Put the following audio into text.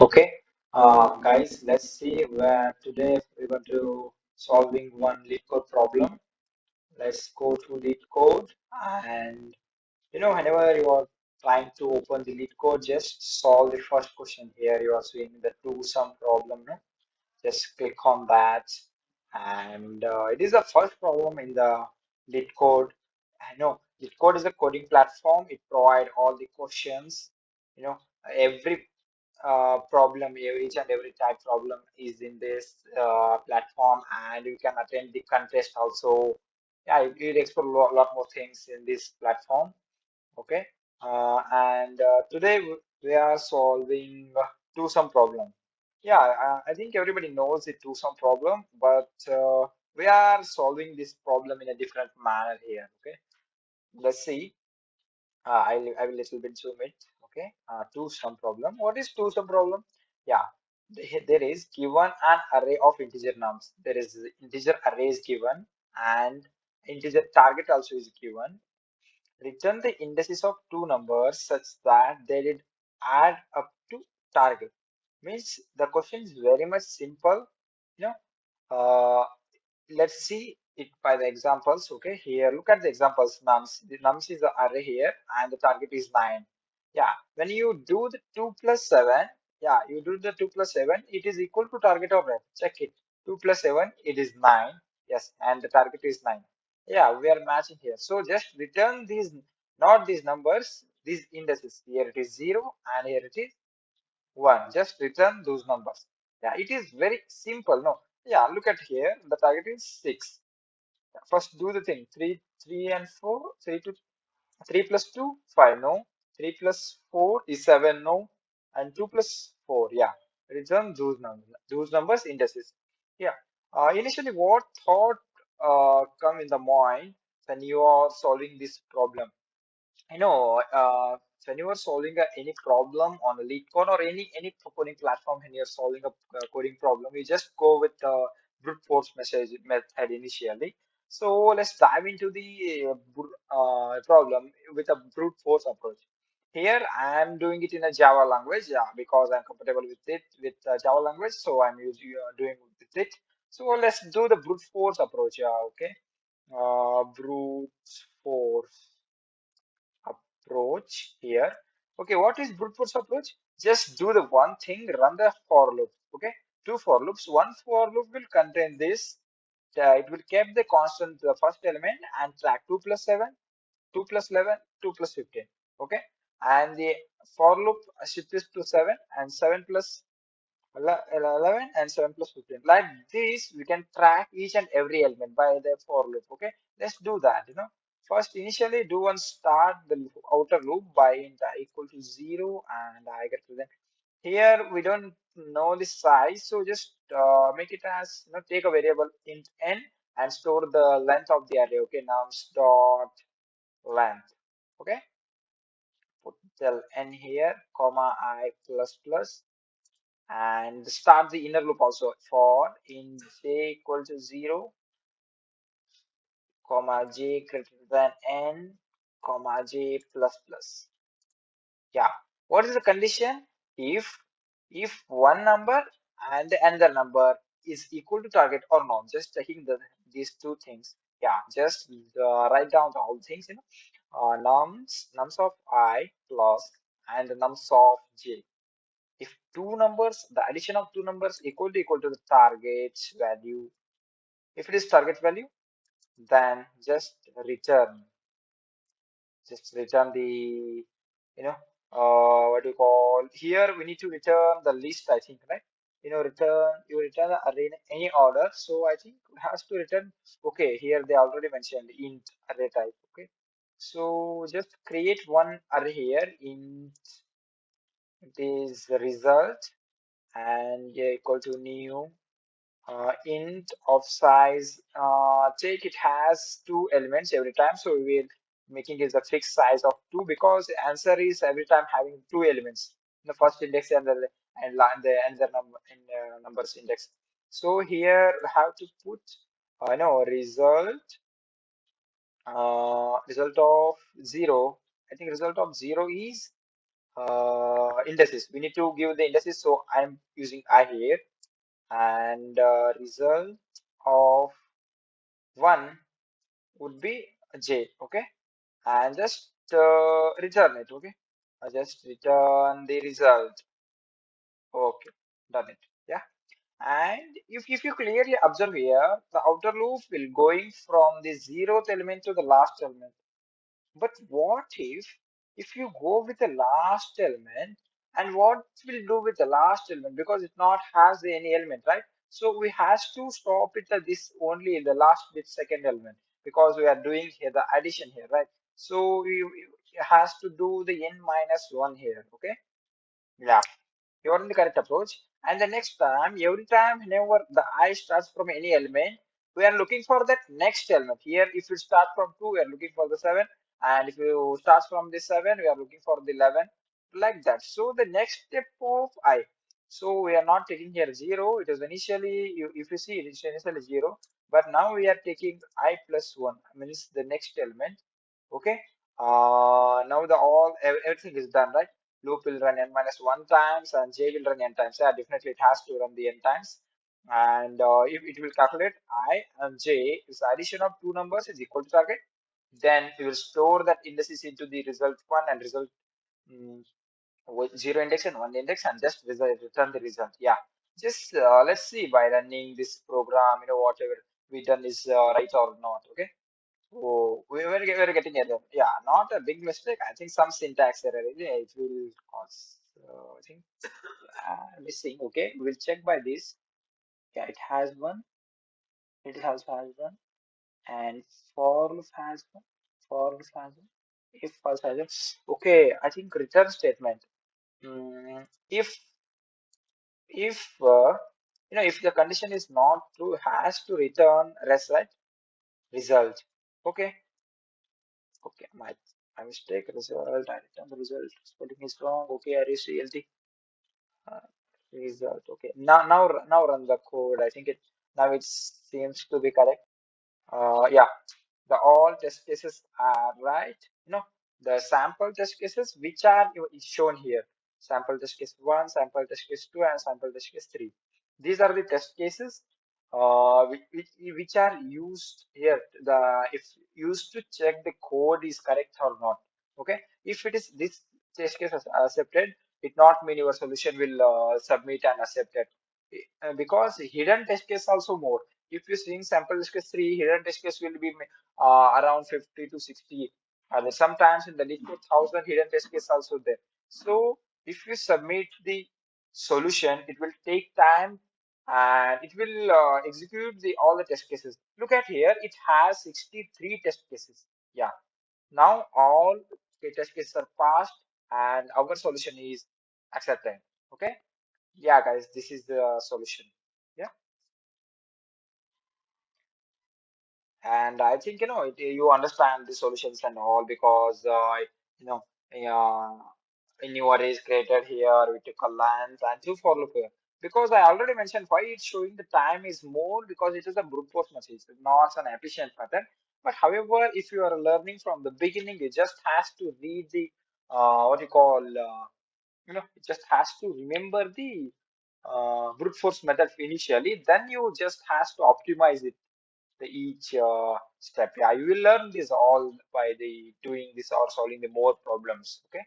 Okay, guys, let's see where today we're going to solving one lead code problem. Let's go to lead code, and whenever you are trying to open the lead code, just solve the first question here. You are seeing the two sum problem, no? Just click on that, and it is the first problem in the lead code. I know lead code is a coding platform. It provides all the questions, you know, every problem, each and every type problem is in this platform, and you can attend the contest also. Yeah, you explore a lot more things in this platform. Okay, and today we are solving two sum problem. Yeah, I think everybody knows the two sum problem, but we are solving this problem in a different manner here. Okay, let's see. I will little bit zoom it. Okay, two sum problem. What is two sum problem? Yeah, there is given an array of integer nums. There is integer array is given, and integer target also is given. Return the indices of two numbers such that they did add up to target. Means the question is very much simple. You know, let's see it by the examples. Okay, here look at the examples. Nums. The nums is the array here, and the target is 9. Yeah, when you do the 2 plus 7, yeah, you do the 2 plus 7, it is equal to target of red. Check it. 2 plus 7, it is 9. Yes, and the target is 9. Yeah, we are matching here. So just return these, not these numbers, these indices. Here it is 0 and here it is 1. Just return those numbers. Yeah, it is very simple. No, yeah, look at here. The target is 6. First do the thing. 3 and 4. 3 plus 2, 5. No. 3 plus 4 is 7. No. And 2 plus 4. Yeah. Return those numbers indices. Yeah. Initially, what thought come in the mind when you are solving this problem? When you are solving any problem on a lead code or any coding platform, when you're solving a coding problem, you just go with the brute force method initially. So let's dive into the problem with a brute force approach. Here I am doing it in a Java language, yeah, because I'm comfortable with it with Java language, so I'm using doing with it. So let's do the brute force approach. Yeah, okay. Brute force approach here. Okay, what is brute force approach? Just do the one thing, run the for loop. Okay, two for loops. One for loop will contain this. It will keep the constant the first element and track 2 plus 7, 2 plus 11, 2 plus 15. Okay, and the for loop shift is to 7 and 7 plus 11 and 7 plus 15. Like this, we can track each and every element by the for loop. Okay, let's do that. First, initially, do one start the outer loop by int I equal to 0 and I get to then. Here, we don't know the size, so just make it as, take a variable int n and store the length of the array. Okay, nums dot length. Okay, put tell n here, comma I plus plus and start the inner loop also for in j equal to 0 comma j greater than n comma j plus plus. Yeah, what is the condition? If one number and the another number is equal to target or not, just checking these two things. Yeah, just write down the whole things. Nums of I plus and the nums of j. If two numbers, the addition of two numbers equal to the target value, if it is target value, then just return the, what do you call here? We need to return the list, I think, right? You return the array in any order. So I think it has to return. Okay, here they already mentioned int array type. Okay, so just create one array here. Int it is the result and equal to new int of size. Take it has two elements every time, so we will making it a fixed size of 2 because the answer is every time having two elements in the first index and the another number in numbers index. So here we have to put result of 0. I think result of 0 is indices. We need to give the indices. So I'm using I here, and result of 1 would be J. Okay, and just return it. Okay, I just return the result. Okay, done it. Yeah. And if you clearly observe here, the outer loop will going from the zeroth element to the last element. But what if you go with the last element, and what will do with the last element, because it not has any element, right? So we has to stop it at this only the last bit second element, because we are doing here the addition here, right? So we has to do the n minus 1 here. Okay, yeah, you are in the correct approach. And the next time, every time whenever the I starts from any element, we are looking for that next element. Here, if you start from 2, we are looking for the 7. And if you start from the 7, we are looking for the 11. Like that. So the next step of I. So we are not taking here 0. It is initially, if you see, it is initially 0. But now we are taking I plus 1, means the next element. Okay. Now the everything is done, right? Loop will run n minus 1 times and j will run n times. Yeah, definitely it has to run the n times. And if it will calculate I and j is addition of two numbers is equal to target, then we will store that indices into the result one and result mm, with 0 index and 1 index, and just return the result. Yeah, just let's see by running this program, whatever we done is right or not. Okay. Oh, we were getting error. Yeah, not a big mistake. I think some syntax error. Yeah, it will cause, I think, missing. Okay, we'll check by this. Yeah, it has one. It also has one. And for loop has one. For loop has one. If false has one. Okay, I think return statement. If if the condition is not true, has to return res, right? Result. Okay. Okay, my mistake. Result. I return the result. Spelling is wrong. Okay, I reached the uh, result. Okay. Now run the code. I think it seems to be correct. Yeah, the all test cases are right. The sample test cases which are shown here. Sample test case 1, sample test case 2, and sample test case 3. These are the test cases which are used here. If used to check the code is correct or not. Okay. If it is this test case is accepted, it not mean your solution will submit and accepted. Because hidden test case also more. If you seeing sample test case 3, hidden test case will be around 50 to 60. And sometimes in the Leetcode 1000 hidden test case also there. So if you submit the solution, it will take time and it will execute the all the test cases. Look at here, it has 63 test cases. Yeah, now all the test cases are passed and our solution is accepted. Okay, yeah, guys, this is the solution. Yeah. And I think you understand the solutions and all, because you know uh, a new array is created here. We took a length and two for loop here, because I already mentioned why it's showing the time is more, because it is a brute force method. It's not an efficient method. But however, if you are learning from the beginning, you just has to read the what you call it just has to remember the brute force method initially. Then you just has to optimize it the each step. Yeah, you will learn this all by the doing this or solving the more problems. Okay.